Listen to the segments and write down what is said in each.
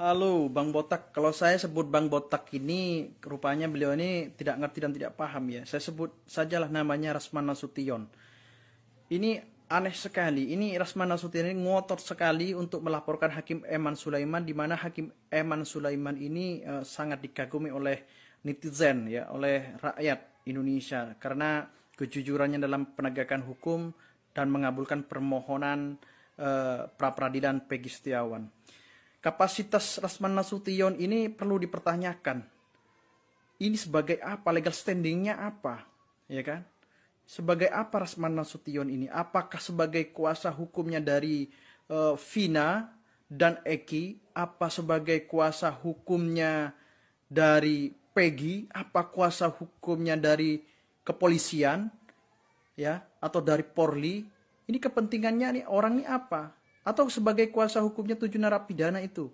Halo Bang Botak, kalau saya sebut Bang Botak ini rupanya beliau ini tidak ngerti dan tidak paham ya. Saya sebut sajalah namanya Rasman Nasution. Ini aneh sekali, ini Rasman Nasution ini ngotot sekali untuk melaporkan Hakim Eman Sulaiman, di mana Hakim Eman Sulaiman ini sangat dikagumi oleh netizen ya, oleh rakyat Indonesia karena kejujurannya dalam penegakan hukum dan mengabulkan permohonan pra peradilan Peggy Setiawan. Kapasitas Rasman Nasution ini perlu dipertanyakan. Ini sebagai apa? Legal standingnya apa? Ya kan? Sebagai apa Rasman Nasution ini? Apakah sebagai kuasa hukumnya dari Vina dan Eki? Apa sebagai kuasa hukumnya dari Peggy? Apa kuasa hukumnya dari kepolisian? Ya, atau dari Polri? Ini kepentingannya nih orang ini apa? Atau sebagai kuasa hukumnya 7 narapidana itu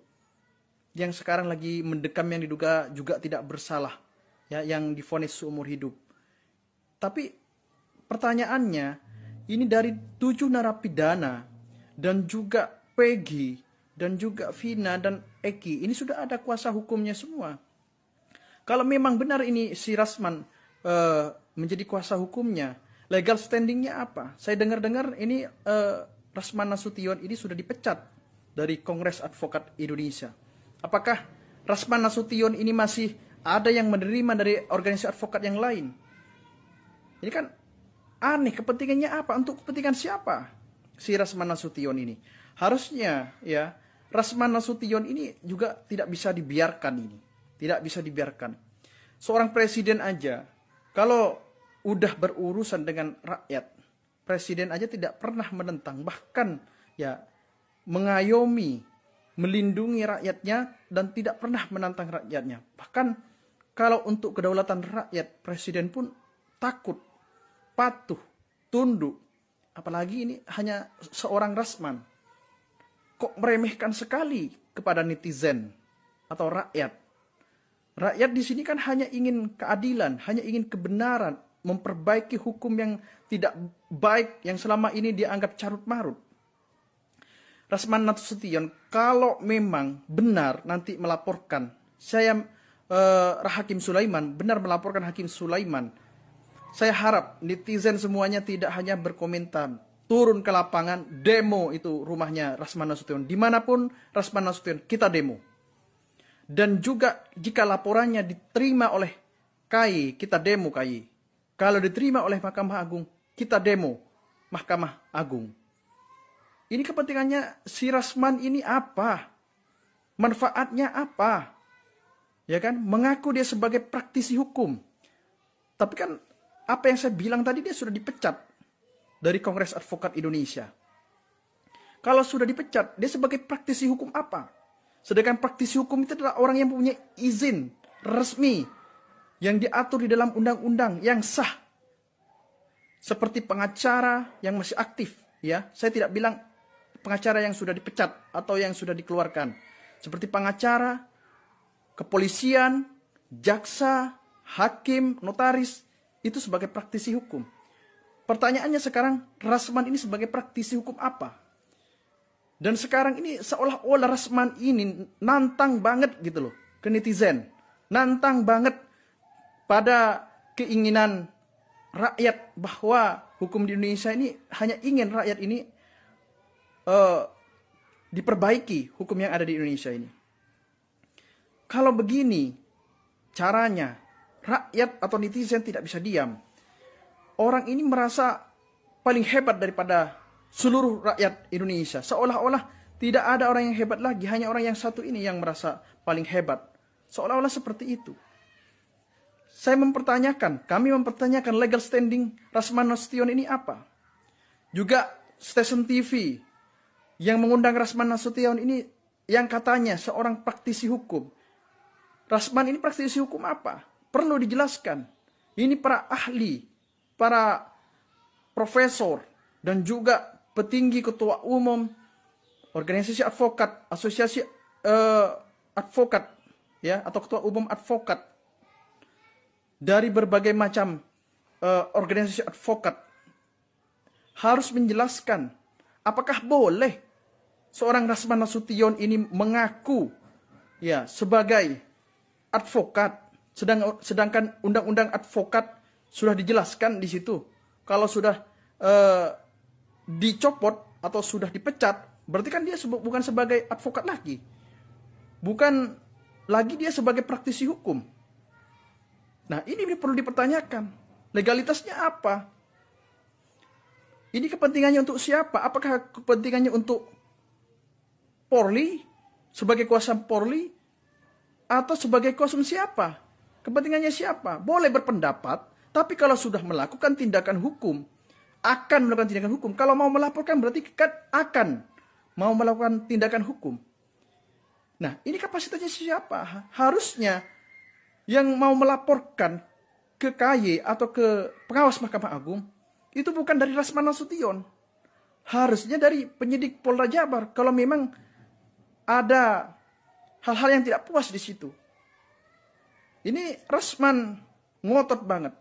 yang sekarang lagi mendekam, yang diduga juga tidak bersalah ya, yang divonis seumur hidup. Tapi pertanyaannya, ini dari 7 narapidana dan juga Peggy dan juga Vina dan Eki, ini sudah ada kuasa hukumnya semua. Kalau memang benar ini si Rasman menjadi kuasa hukumnya, legal standingnya apa? Saya dengar-dengar ini Rasman Nasution ini sudah dipecat dari Kongres Advokat Indonesia. Apakah Rasman Nasution ini masih ada yang menerima dari organisasi advokat yang lain? Ini kan aneh, kepentingannya apa? Untuk kepentingan siapa si Rasman Nasution ini? Harusnya ya, Rasman Nasution ini juga tidak bisa dibiarkan ini. Tidak bisa dibiarkan. Seorang presiden aja kalau udah berurusan dengan rakyat, presiden aja tidak pernah menentang, bahkan ya mengayomi, melindungi rakyatnya dan tidak pernah menantang rakyatnya. Bahkan kalau untuk kedaulatan rakyat, presiden pun takut, patuh, tunduk. Apalagi ini hanya seorang Rasman. Kok meremehkan sekali kepada netizen atau rakyat? Rakyat di sini kan hanya ingin keadilan, hanya ingin kebenaran, memperbaiki hukum yang tidak baik yang selama ini dianggap carut marut. Rasman Nasution kalau memang benar nanti melaporkan, saya Hakim Sulaiman benar melaporkan Hakim Sulaiman, saya harap netizen semuanya tidak hanya berkomentar, turun ke lapangan, demo itu rumahnya Rasman Nasution, dimanapun Rasman Nasution kita demo. Dan juga jika laporannya diterima oleh KAI, kita demo KAI. Kalau diterima oleh Mahkamah Agung, kita demo Mahkamah Agung. Ini kepentingannya si Rasman ini apa? Manfaatnya apa? Ya kan? Mengaku dia sebagai praktisi hukum. Tapi kan apa yang saya bilang tadi, dia sudah dipecat dari Kongres Advokat Indonesia. Kalau sudah dipecat, dia sebagai praktisi hukum apa? Sedangkan praktisi hukum itu adalah orang yang punya izin resmi yang diatur di dalam undang-undang yang sah. Seperti pengacara yang masih aktif, ya. Saya tidak bilang pengacara yang sudah dipecat atau yang sudah dikeluarkan. Seperti pengacara, kepolisian, jaksa, hakim, notaris, itu sebagai praktisi hukum. Pertanyaannya sekarang, Rasman ini sebagai praktisi hukum apa? Dan sekarang ini seolah-olah Rasman ini nantang banget gitu loh ke netizen. Nantang banget pada keinginan rakyat bahwa hukum di Indonesia ini hanya ingin rakyat ini diperbaiki hukum yang ada di Indonesia ini. Kalau begini caranya, rakyat atau netizen tidak bisa diam. Orang ini merasa paling hebat daripada seluruh rakyat Indonesia. Seolah-olah tidak ada orang yang hebat lagi, hanya orang yang satu ini yang merasa paling hebat. Seolah-olah seperti itu. Kami mempertanyakan legal standing Rasman Nasution ini apa. Juga stasiun TV yang mengundang Rasman Nasution ini yang katanya seorang praktisi hukum. Rasman ini praktisi hukum apa? Perlu dijelaskan. Ini para ahli, para profesor, dan juga petinggi ketua umum organisasi advokat, asosiasi advokat, ya, atau ketua umum advokat dari berbagai macam organisasi advokat harus menjelaskan apakah boleh seorang Rasman Nasution ini mengaku ya sebagai advokat, sedangkan undang-undang advokat sudah dijelaskan di situ. Kalau sudah dicopot atau sudah dipecat, berarti kan dia bukan sebagai advokat lagi. Bukan lagi dia sebagai praktisi hukum. Nah, ini perlu dipertanyakan. Legalitasnya apa? Ini kepentingannya untuk siapa? Apakah kepentingannya untuk Polri, sebagai kuasa Polri, atau sebagai kuasa siapa? Kepentingannya siapa? Boleh berpendapat, tapi kalau sudah melakukan tindakan hukum, akan melakukan tindakan hukum. Kalau mau melaporkan berarti kan akan mau melakukan tindakan hukum. Nah, ini kapasitasnya siapa? Harusnya yang mau melaporkan ke KY atau ke pengawas Mahkamah Agung, itu bukan dari Rasman Nasution. Harusnya dari penyidik Polda Jabar, kalau memang ada hal-hal yang tidak puas di situ. Ini Rasman ngotot banget.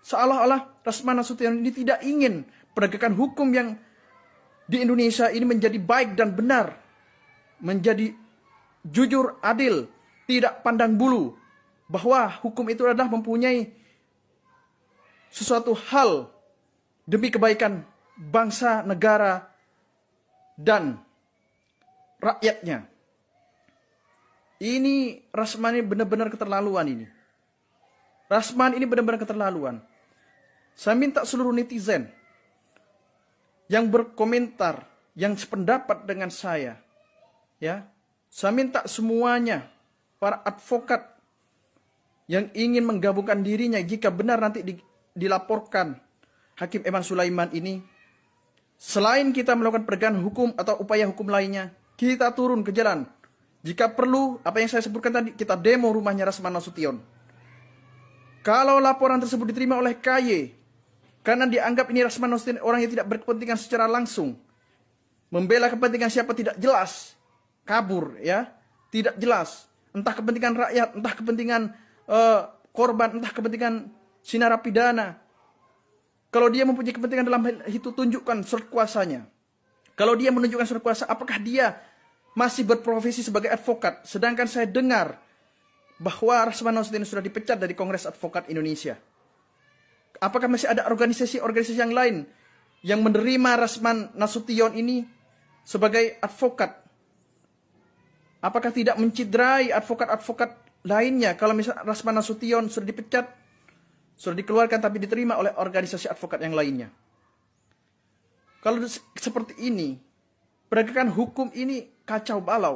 Seolah-olah Rasman Nasution ini tidak ingin penegakan hukum yang di Indonesia ini menjadi baik dan benar. Menjadi jujur, adil, tidak pandang bulu. Bahwa hukum itu adalah mempunyai sesuatu hal demi kebaikan bangsa, negara, dan rakyatnya. Ini Rasman ini benar-benar keterlaluan ini. Rasman ini benar-benar keterlaluan. Saya minta seluruh netizen yang berkomentar, yang sependapat dengan saya, ya, saya minta semuanya, para advokat yang ingin menggabungkan dirinya jika benar nanti dilaporkan Hakim Eman Sulaiman ini, selain kita melakukan penegakan hukum atau upaya hukum lainnya, kita turun ke jalan. Jika perlu, apa yang saya sebutkan tadi, kita demo rumahnya Rasman Nasution. Kalau laporan tersebut diterima oleh KY, karena dianggap ini Rasman Nasution orang yang tidak berkepentingan secara langsung, membela kepentingan siapa tidak jelas, kabur ya, tidak jelas, entah kepentingan rakyat, entah kepentingan korban, entah kepentingan si narapidana. Kalau dia mempunyai kepentingan dalam hal itu, tunjukkan surat kuasanya. Kalau dia menunjukkan surat kuasa, apakah dia masih berprofesi sebagai advokat? Sedangkan saya dengar bahwa Rasman Nasution sudah dipecat dari Kongres Advokat Indonesia. Apakah masih ada organisasi-organisasi yang lain yang menerima Rasman Nasution ini sebagai advokat? Apakah tidak menciderai advokat-advokat lainnya kalau misalnya Rasman Nasution sudah dipecat, sudah dikeluarkan tapi diterima oleh organisasi advokat yang lainnya? Kalau seperti ini, penegakan hukum ini kacau balau.